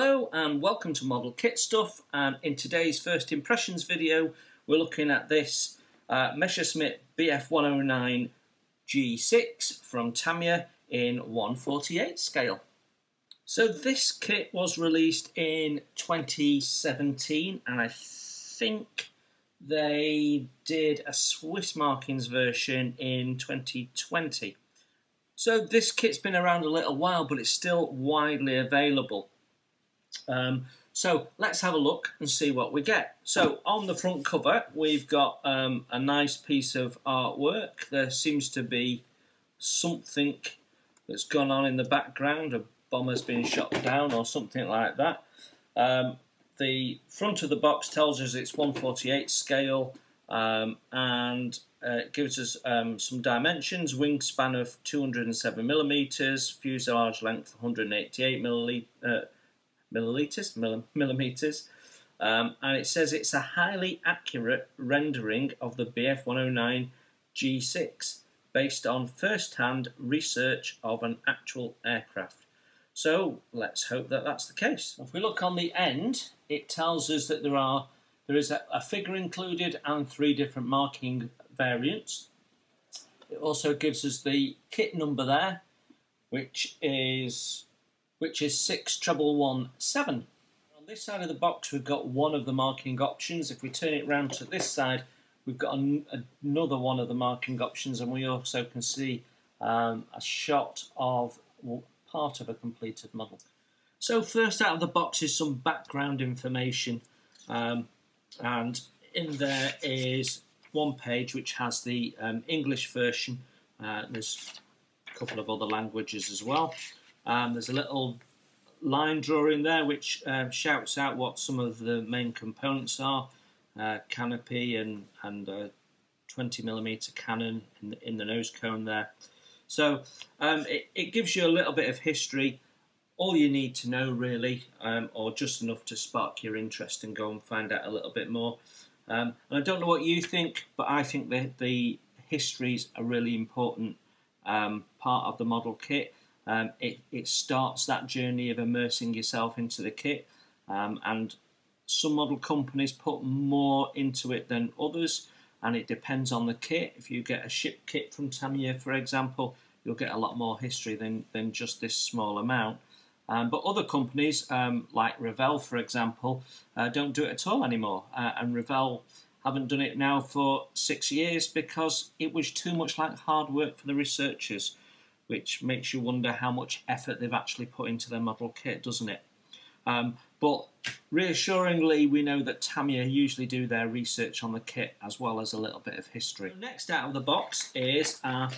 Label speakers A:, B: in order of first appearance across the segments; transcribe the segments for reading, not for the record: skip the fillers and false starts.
A: Hello and welcome to Model Kit Stuff, and in today's first impressions video we're looking at this Messerschmitt Bf109 G6 from Tamiya in 1/48 scale. So this kit was released in 2017 and I think they did a Swiss markings version in 2020. So this kit's been around a little while, but it's still widely available. So let's have a look and see what we get. So on the front cover we've got a nice piece of artwork. There seems to be something that's gone on in the background. A bomber's been shot down or something like that. The front of the box tells us it's 1/48 scale and it gives us some dimensions: wingspan of 207 millimeters, fuselage length 188 millimeters, and it says it's a highly accurate rendering of the Bf109 G6 based on first-hand research of an actual aircraft. So let's hope that that's the case. If we look on the end, it tells us that there is a figure included and 3 different marking variants. It also gives us the kit number there, which is 6117. On this side of the box we've got one of the marking options. If we turn it round to this side, we've got another one of the marking options, and we also can see a shot of part of a completed model. So first out of the box is some background information, and in there is one page which has the English version. There's a couple of other languages as well. There's a little line drawing there which shouts out what some of the main components are: canopy and 20mm cannon in the nose cone there. So it gives you a little bit of history, all you need to know really, or just enough to spark your interest and go and find out a little bit more. And I don't know what you think, but I think that the history is a really important part of the model kit. It starts that journey of immersing yourself into the kit, and some model companies put more into it than others, and it depends on the kit. If you get a ship kit from Tamiya, for example, you'll get a lot more history than just this small amount. But other companies, like Revell, for example, don't do it at all anymore, and Revell haven't done it now for 6 years because it was too much like hard work for the researchers, which makes you wonder how much effort they've actually put into their model kit, doesn't it? But reassuringly, we know that Tamiya usually do their research on the kit as well as a little bit of history. Next out of the box is our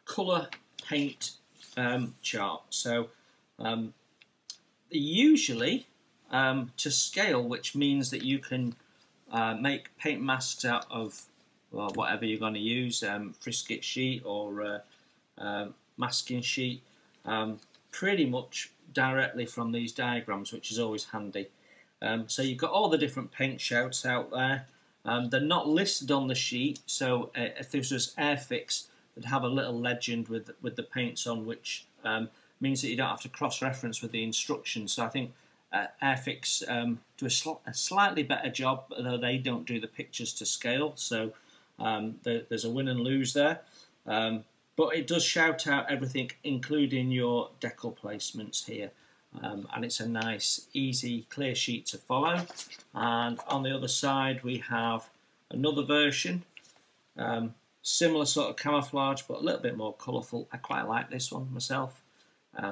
A: colour paint chart. So usually to scale, which means that you can make paint masks out of whatever you're going to use, frisket sheet or masking sheet, pretty much directly from these diagrams, which is always handy. So you've got all the different paint shouts out there. They're not listed on the sheet, so if this was Airfix, they'd have a little legend with the paints on, which means that you don't have to cross-reference with the instructions. So I think Airfix do a slightly better job, though they don't do the pictures to scale, so there's a win and lose there. But it does shout out everything, including your decal placements here. And it's a nice, easy, clear sheet to follow. And on the other side, we have another version. Similar sort of camouflage, but a little bit more colourful. I quite like this one myself.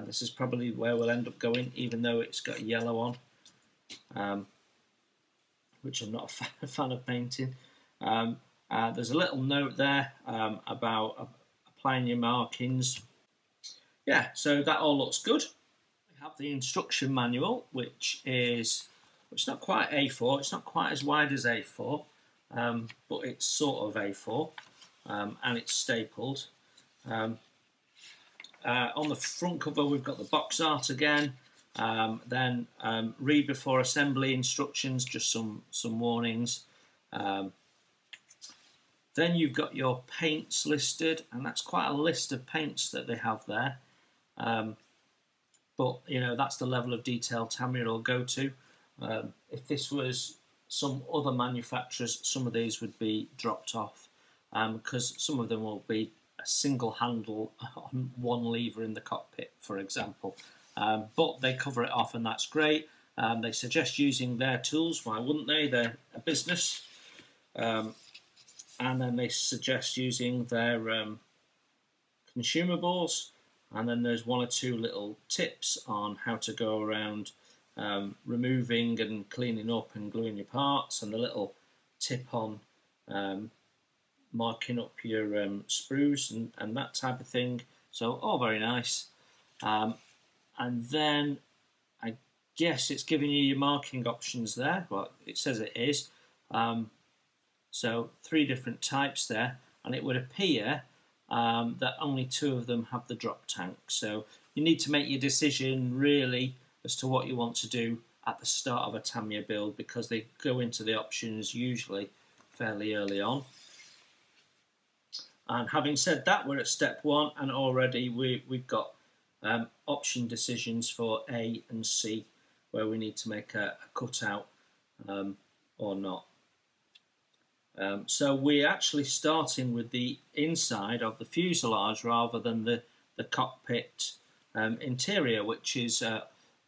A: This is probably where we'll end up going, even though it's got yellow on, which I'm not a fan of painting. There's a little note there about applying your markings. Yeah, so that all looks good. We have the instruction manual, which is not quite A4, it's not quite as wide as A4, but it's sort of A4, and it's stapled. On the front cover we've got the box art again, then read before assembly instructions, just some warnings. Then you've got your paints listed, and that's quite a list of paints that they have there. but you know, that's the level of detail Tamiya will go to. If this was some other manufacturers, some of these would be dropped off, because some of them will be a single handle on one lever in the cockpit, for example. But they cover it off, and that's great. They suggest using their tools. Why wouldn't they? They're a business. And then they suggest using their consumables. And then there's one or two little tips on how to go around removing and cleaning up and gluing your parts, and the little tip on marking up your sprues and that type of thing. So all very nice. And then I guess it's giving you your marking options there. Well, it says it is. So 3 different types there, and it would appear that only 2 of them have the drop tank. So you need to make your decision really as to what you want to do at the start of a Tamiya build, because they go into the options usually fairly early on. And having said that, we're at step 1, and already we've got option decisions for A and C, where we need to make a cutout or not. So we're actually starting with the inside of the fuselage rather than the cockpit interior, which is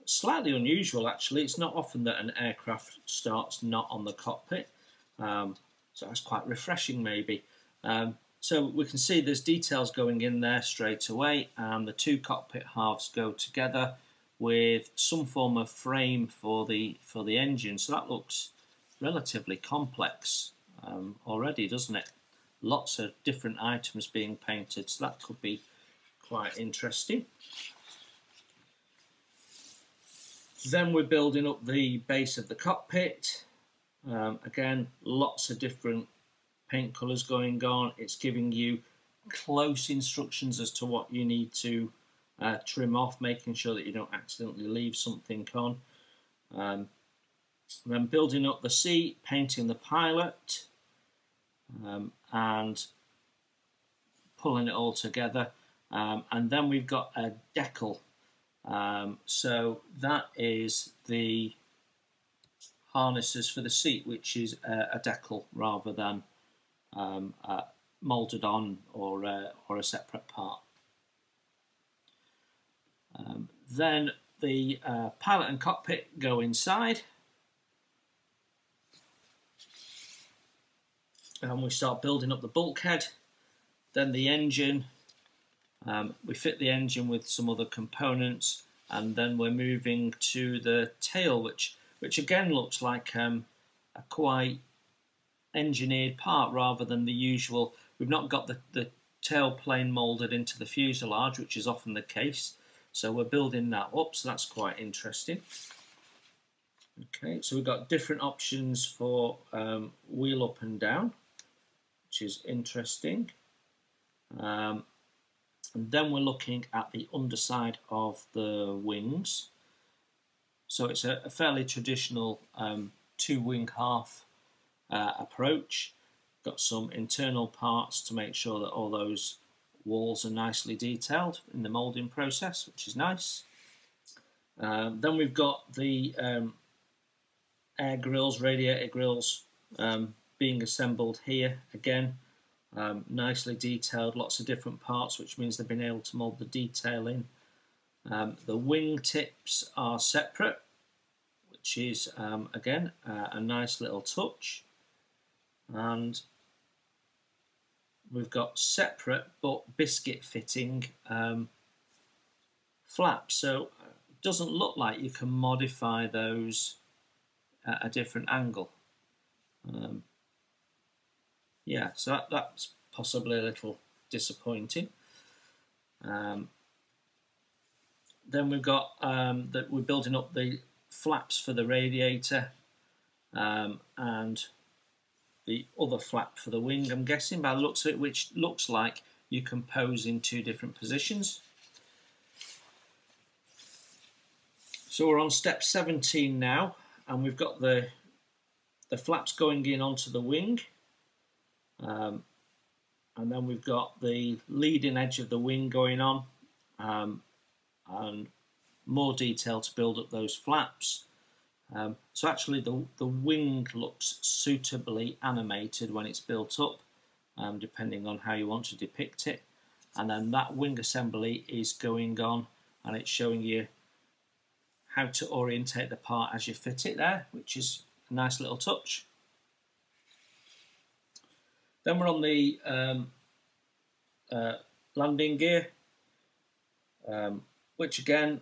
A: slightly unusual actually. It's not often that an aircraft starts not on the cockpit, so that's quite refreshing maybe. So we can see there's details going in there straight away, and the 2 cockpit halves go together with some form of frame for the engine. So that looks relatively complex already, doesn't it? Lots of different items being painted, so that could be quite interesting. Then we're building up the base of the cockpit. Again, lots of different paint colours going on. It's giving you close instructions as to what you need to trim off, making sure that you don't accidentally leave something on. Then building up the seat, painting the pilot, and pulling it all together. And then we've got a decal. So that is the harnesses for the seat, which is a decal rather than moulded on or a separate part. Then the pilot and cockpit go inside, and we start building up the bulkhead. Then the engine, we fit the engine with some other components, and then we're moving to the tail, which again looks like a quite engineered part rather than the usual. We've not got the tail plane moulded into the fuselage, which is often the case, so we're building that up, so that's quite interesting. Okay, so we've got different options for wheel up and down, which is interesting. And then we're looking at the underside of the wings. So it's a fairly traditional 2-wing half approach. Got some internal parts to make sure that all those walls are nicely detailed in the moulding process, which is nice. Then we've got the air grills, radiator grills being assembled here again. Nicely detailed, lots of different parts, which means they've been able to mould the detail in. The wing tips are separate, which is again a nice little touch. And we've got separate but biscuit fitting flaps, so it doesn't look like you can modify those at a different angle. Yeah, so that's possibly a little disappointing. Then we've got that we're building up the flaps for the radiator and the other flap for the wing, I'm guessing by the looks of it, which looks like you can pose in 2 different positions. So we're on step 17 now, and we've got the flaps going in onto the wing. And then we've got the leading edge of the wing going on, and more detail to build up those flaps. So actually the wing looks suitably animated when it's built up, depending on how you want to depict it. And then that wing assembly is going on, and it's showing you how to orientate the part as you fit it there, which is a nice little touch. Then we're on the landing gear, which again,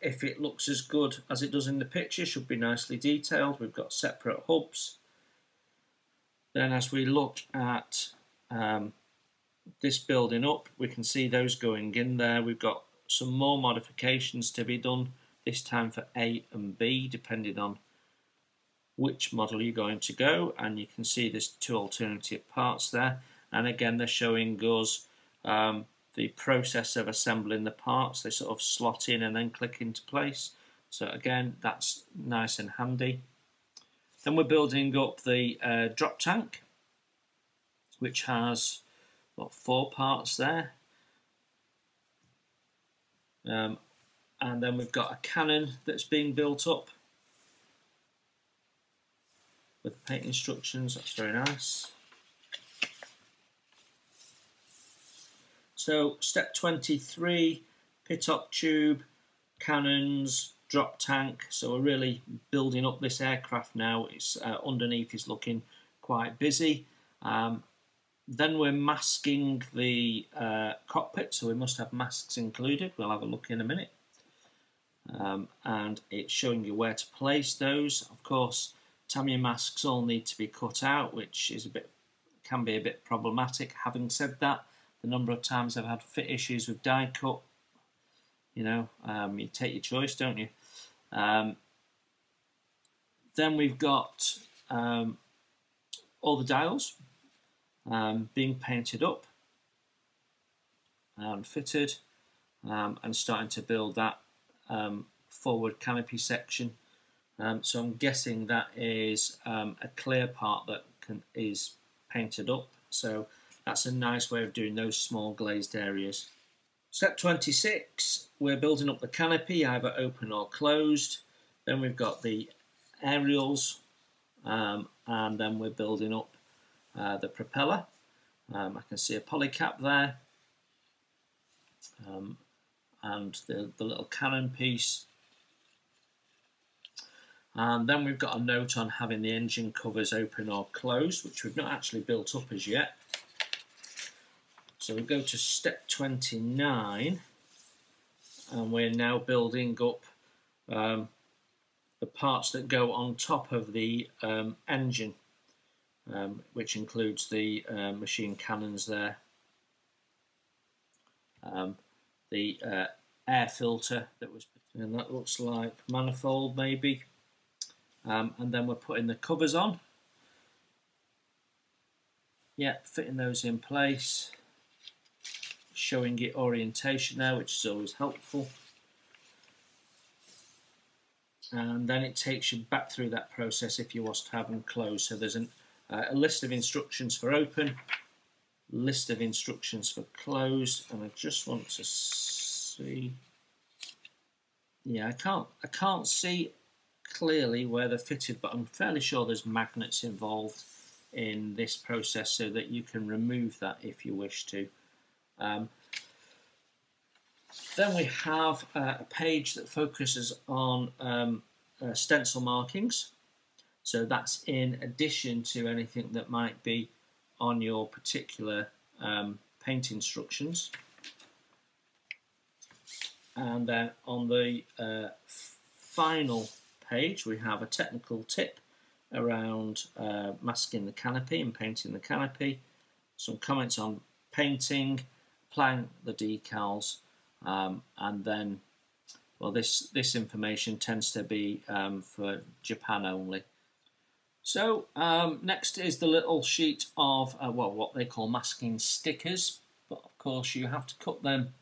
A: if it looks as good as it does in the picture, should be nicely detailed. We've got separate hubs. Then as we look at this building up, we can see those going in there. We've got some more modifications to be done, this time for A and B, depending on which model you're going to go. And you can see there's two alternative parts there. And again, they're showing us the process of assembling the parts. They sort of slot in and then click into place. So again, that's nice and handy. Then we're building up the drop tank, which has 4 parts there. And then we've got a cannon that's being built up with paint instructions. That's very nice. So step 23, pitot tube, cannons, drop tank. So we're really building up this aircraft now. It's underneath is looking quite busy. Then we're masking the cockpit, so we must have masks included. We'll have a look in a minute. And it's showing you where to place those. Of course, Tamiya masks all need to be cut out, which is can be a bit problematic. Having said that, the number of times I've had fit issues with die cut, you take your choice, don't you? Then we've got all the dials being painted up and fitted, and starting to build that forward canopy section. So I'm guessing that is a clear part that is painted up. So that's a nice way of doing those small glazed areas. Step 26, we're building up the canopy, either open or closed. Then we've got the aerials, and then we're building up the propeller. I can see a polycap there, and the little cannon piece. And then we've got a note on having the engine covers open or closed, which we've not actually built up as yet. So we go to step 29, and we're now building up the parts that go on top of the engine, which includes the machine cannons there, the air filter that was, and that looks like manifold maybe, and then we're putting the covers on. Yeah, fitting those in place, showing it orientation now, which is always helpful. And then it takes you back through that process if you was to have them closed. So there's a list of instructions for open, list of instructions for closed, and I just want to see. Yeah, I can't see clearly where they're fitted, but I'm fairly sure there's magnets involved in this process so that you can remove that if you wish to. Then we have a page that focuses on stencil markings. So that's in addition to anything that might be on your particular paint instructions. And then on the final page we have a technical tip around masking the canopy and painting the canopy, some comments on painting, applying the decals, and then, well, this information tends to be for Japan only. So next is the little sheet of what they call masking stickers, but of course you have to cut them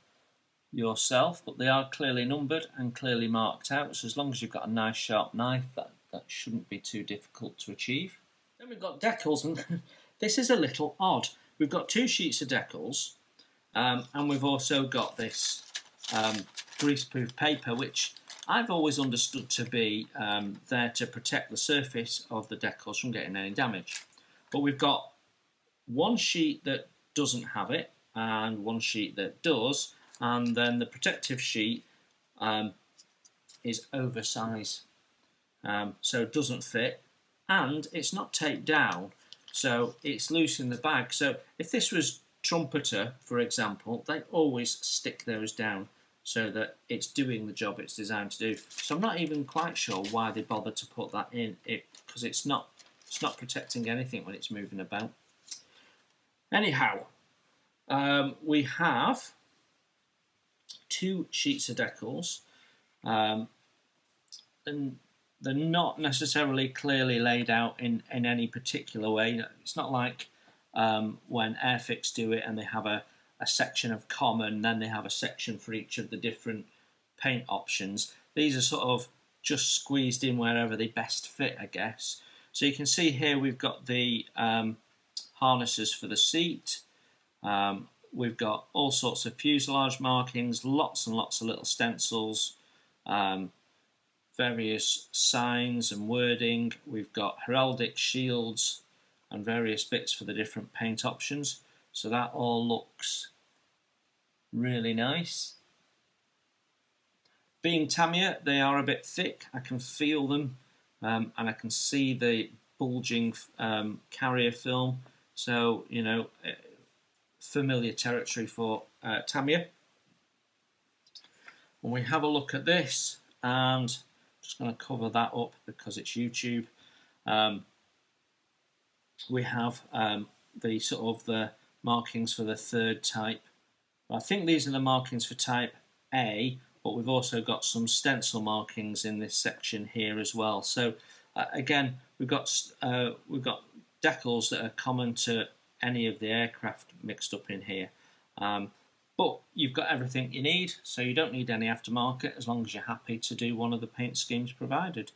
A: yourself, but they are clearly numbered and clearly marked out, so as long as you've got a nice sharp knife, that shouldn't be too difficult to achieve. Then we've got decals, and this is a little odd. We've got 2 sheets of decals, and we've also got this greaseproof paper, which I've always understood to be there to protect the surface of the decals from getting any damage. But we've got one sheet that doesn't have it and one sheet that does, and then the protective sheet is oversized, so it doesn't fit, and it's not taped down, so it's loose in the bag. So if this was trumpeter, for example, they always stick those down so that it's doing the job it's designed to do. So I'm not even quite sure why they bothered to put that in, because it's not protecting anything when it's moving about. Anyhow, we have two sheets of decals, and they're not necessarily clearly laid out in any particular way. It's not like when Airfix do it and they have a section of common, then they have a section for each of the different paint options. These are sort of just squeezed in wherever they best fit, I guess. So you can see here we've got the harnesses for the seat. We've got all sorts of fuselage markings, lots and lots of little stencils, various signs and wording. We've got heraldic shields and various bits for the different paint options. So that all looks really nice. Being Tamiya, they are a bit thick. I can feel them, and I can see the bulging carrier film. So, you know, familiar territory for Tamiya. When we have a look at this, and I'm just going to cover that up because it's YouTube. We have the sort of the markings for the third type. I think these are the markings for type A, but we've also got some stencil markings in this section here as well. So again, we've got decals that are common to any of the aircraft mixed up in here. But you've got everything you need, so you don't need any aftermarket as long as you're happy to do one of the paint schemes provided.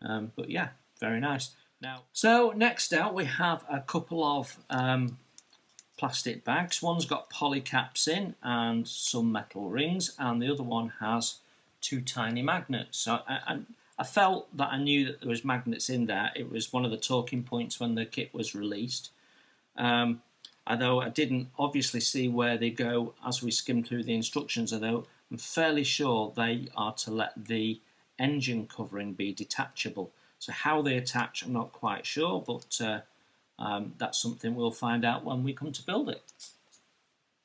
A: But yeah, very nice. So next out we have a couple of plastic bags. One's got poly caps in and some metal rings, and the other one has two tiny magnets. So I felt that I knew that there was magnets in there. It was one of the talking points when the kit was released. Although I didn't obviously see where they go as we skimmed through the instructions, although I'm fairly sure they are to let the engine covering be detachable. So how they attach, I'm not quite sure, but that's something we'll find out when we come to build it.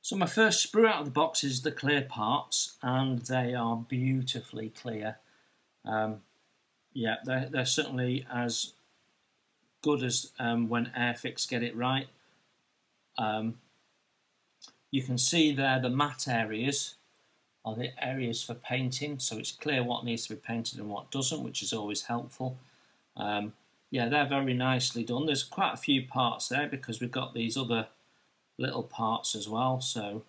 A: So my first sprue out of the box is the clear parts, and they are beautifully clear. Yeah, they're certainly as good as when Airfix get it right. You can see there the matte areas are the areas for painting, so it's clear what needs to be painted and what doesn't, which is always helpful. Yeah, they're very nicely done. There's quite a few parts there because we've got these other little parts as well, so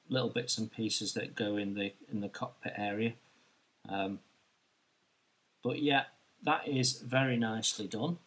A: little bits and pieces that go in the cockpit area. But yeah, that is very nicely done.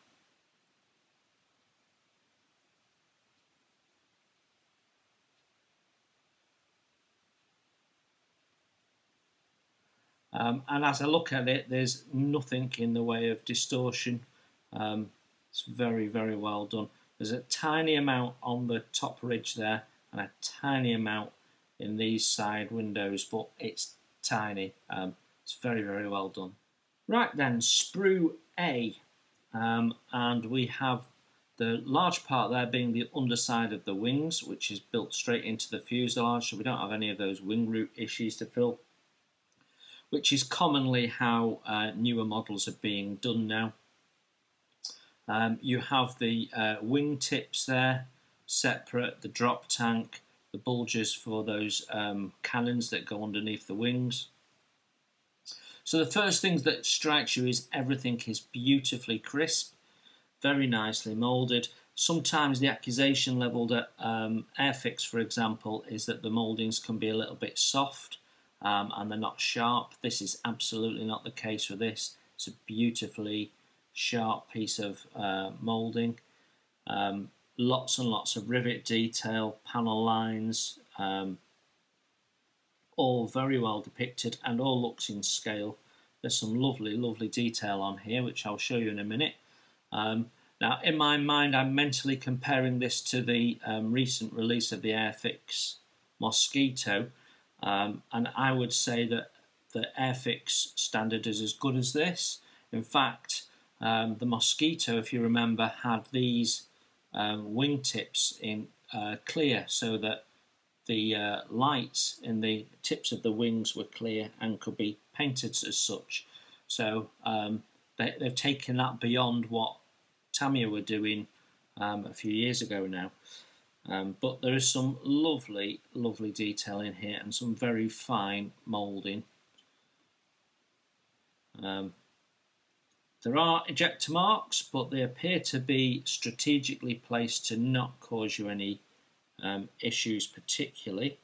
A: And as I look at it, there's nothing in the way of distortion. It's very, very well done. There's a tiny amount on the top ridge there and a tiny amount in these side windows, but it's tiny. It's very, very well done. Right then, sprue A. And we have the large part there being the underside of the wings, which is built straight into the fuselage, so we don't have any of those wing root issues to fill, which is commonly how newer models are being done now. You have the wing tips there, separate, the drop tank, the bulges for those cannons that go underneath the wings. So the first thing that strikes you is everything is beautifully crisp, very nicely moulded. Sometimes the accusation levelled at Airfix, for example, is that the mouldings can be a little bit soft and they're not sharp. This is absolutely not the case with this. It's a beautifully sharp piece of moulding. Lots and lots of rivet detail, panel lines, all very well depicted and all looks in scale. There's some lovely detail on here, which I'll show you in a minute. Now, in my mind, I'm mentally comparing this to the recent release of the Airfix Mosquito, and I would say that the Airfix standard is as good as this. In fact, the Mosquito, if you remember, had these wingtips in clear, so that the lights in the tips of the wings were clear and could be painted as such. So they've taken that beyond what Tamiya were doing a few years ago now. But there is some lovely detail in here and some very fine moulding. There are ejector marks, but they appear to be strategically placed to not cause you any issues particularly.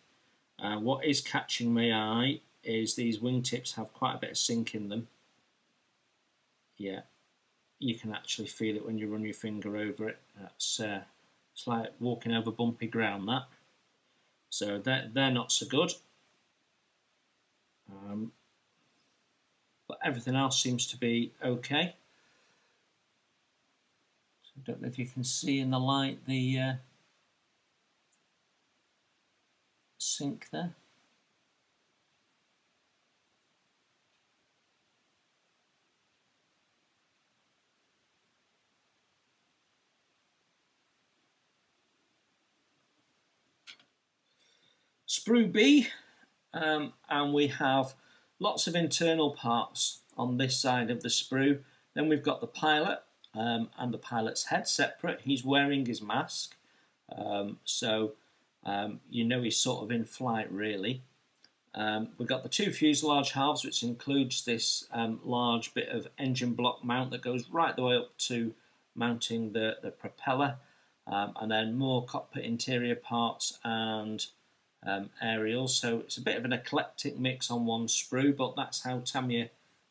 A: What is catching my eye is these wingtips have quite a bit of sink in them. Yeah, you can actually feel it when you run your finger over it. It's like walking over bumpy ground, that. So they're not so good. But everything else seems to be okay. So I don't know if you can see in the light the sink there. Sprue B, and we have lots of internal parts on this side of the sprue. Then we've got the pilot and the pilot's head separate. He's wearing his mask, so you know he's sort of in flight really. We've got the two fuselage halves, which includes this large bit of engine block mount that goes right the way up to mounting the propeller, and then more cockpit interior parts and aerials. So it's a bit of an eclectic mix on one sprue, but that's how Tamiya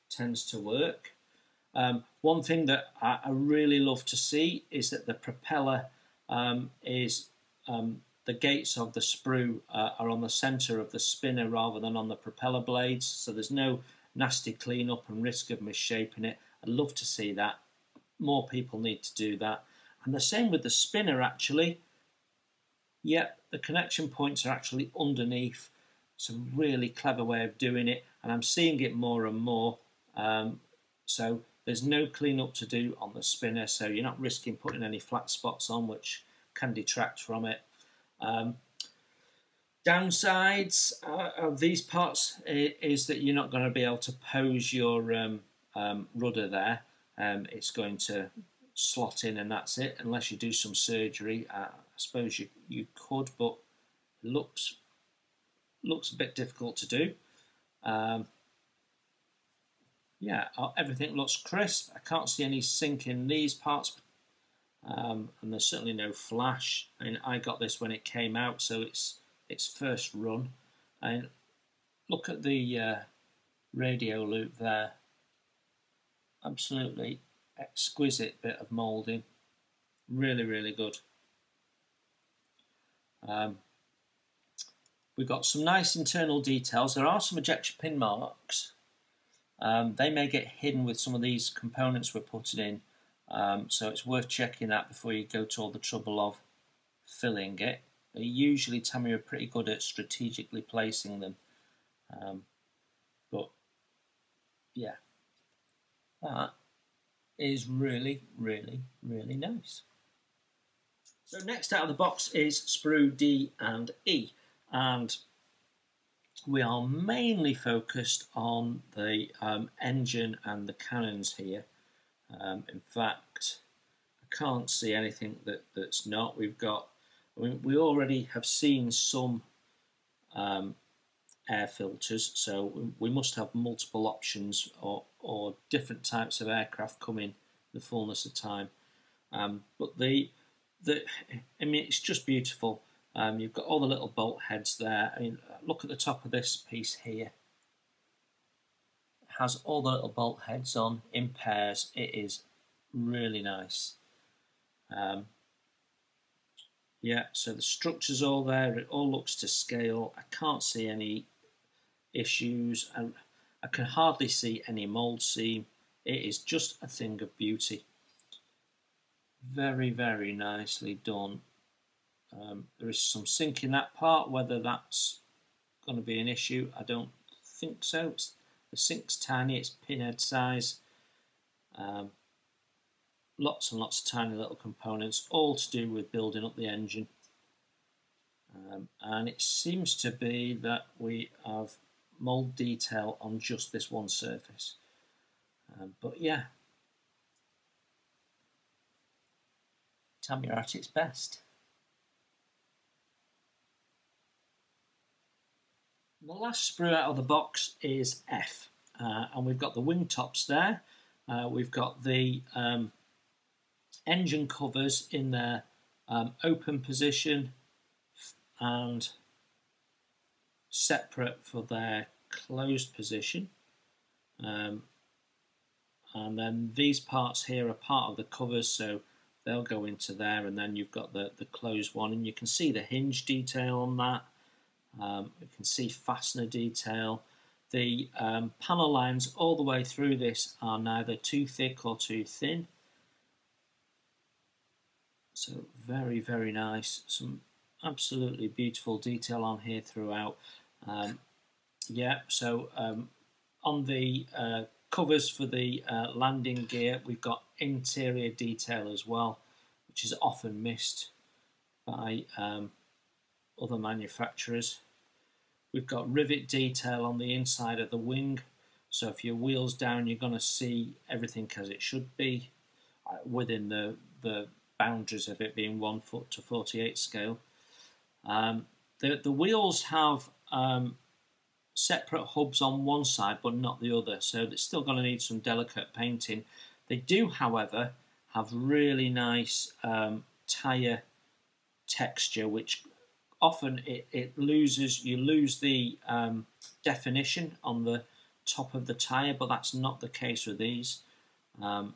A: tends to work. One thing that I really love to see is that the propeller is the gates of the sprue are on the centre of the spinner rather than on the propeller blades, so there's no nasty clean-up and risk of misshaping it. I'd love to see that. More people need to do that. And the same with the spinner, actually. Yep, the connection points are actually underneath. It's a really clever way of doing it, and I'm seeing it more and more. So there's no clean-up to do on the spinner, so you're not risking putting any flat spots on, which can detract from it. Downsides of these parts is that you're not going to be able to pose your rudder there. It's going to slot in and that's it, unless you do some surgery. I suppose you could, but it looks a bit difficult to do. Yeah, everything looks crisp. I can't see any sink in these parts, and there's certainly no flash. I mean, I got this when it came out, so it's first run. And look at the radio loop there. Absolutely exquisite bit of moulding. Really good. We've got some nice internal details. There are some ejection pin marks. They may get hidden with some of these components we're putting in, so it's worth checking that before you go to all the trouble of filling it. Usually Tamiya are pretty good at strategically placing them, but yeah, that is really nice. So next out of the box is sprue D and E, and we are mainly focused on the engine and the cannons here. In fact, I can't see anything that's not. We've got, I mean, we already have seen some air filters, so we must have multiple options or different types of aircraft coming the fullness of time. But I mean, it's just beautiful. You've got all the little bolt heads there. I mean, look at the top of this piece here. It has all the little bolt heads on in pairs. It is really nice. Yeah, so the structure's all there. It all looks to scale. I can't see any issues, and I can hardly see any mould seam. It is just a thing of beauty. Very, very nicely done. There is some sink in that part. Whether that's going to be an issue, I don't think so. The sink's tiny, it's pinhead size. Lots and lots of tiny little components, all to do with building up the engine. And it seems to be that we have mould detail on just this one surface. But yeah, Tamiya at its best. The last sprue out of the box is F, and we've got the wing tops there. We've got the engine covers in their open position and separate for their closed position. And then these parts here are part of the covers, so they'll go into there, and then you've got the closed one, and you can see the hinge detail on that. You can see fastener detail. The panel lines all the way through this are neither too thick or too thin. So very, very nice. Some absolutely beautiful detail on here throughout. Yeah, so on the covers for the landing gear, we've got interior detail as well, which is often missed by other manufacturers. We've got rivet detail on the inside of the wing, so if your wheel's down, you're going to see everything as it should be within the boundaries of it being 1 foot to 48 scale. The wheels have separate hubs on one side but not the other, so it's still going to need some delicate painting. They do, however, have really nice tyre texture, which often you lose the definition on the top of the tyre, but that's not the case with these. And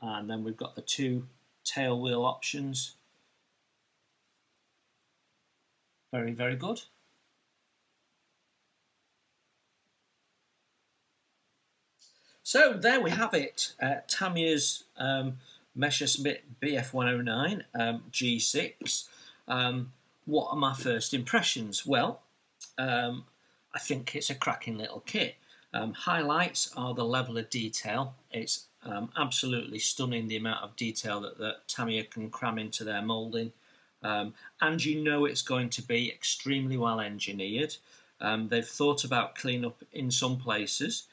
A: then we've got the two tail wheel options. Very, very good. So there we have it, Tamiya's Messerschmitt Bf109 G6. What are my first impressions? Well, I think it's a cracking little kit. Highlights are the level of detail. It's absolutely stunning, the amount of detail that Tamiya can cram into their moulding. And you know it's going to be extremely well engineered. They've thought about clean-up in some places.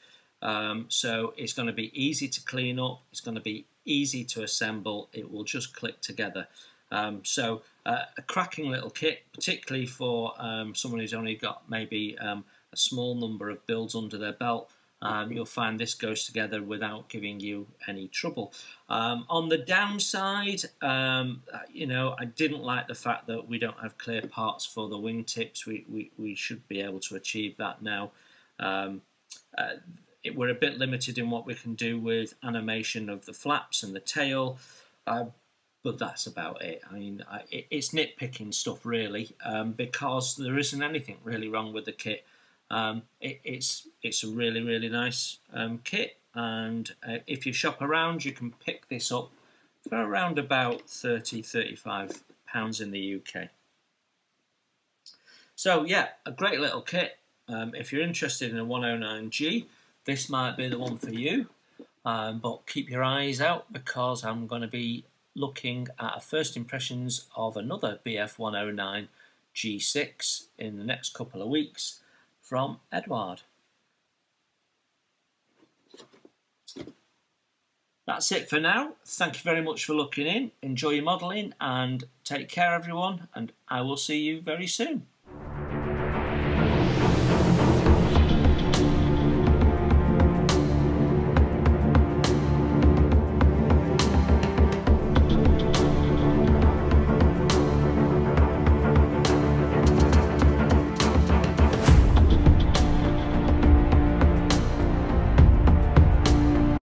A: So it's going to be easy to clean up, it's going to be easy to assemble, it will just click together. So a cracking little kit, particularly for someone who's only got maybe a small number of builds under their belt. You'll find this goes together without giving you any trouble. On the downside, you know, I didn't like the fact that we don't have clear parts for the wingtips. We should be able to achieve that now. We're a bit limited in what we can do with animation of the flaps and the tail, but that's about it. I mean, it's nitpicking stuff really, because there isn't anything really wrong with the kit. It's a really, really nice kit, and if you shop around, you can pick this up for around about £30–35 in the UK. So yeah, a great little kit. If you're interested in a 109G, this might be the one for you, but keep your eyes out, because I'm going to be looking at a first impressions of another Bf109 G6 in the next couple of weeks from Eduards. That's it for now. Thank you very much for looking in. Enjoy your modelling and take care everyone, and I will see you very soon.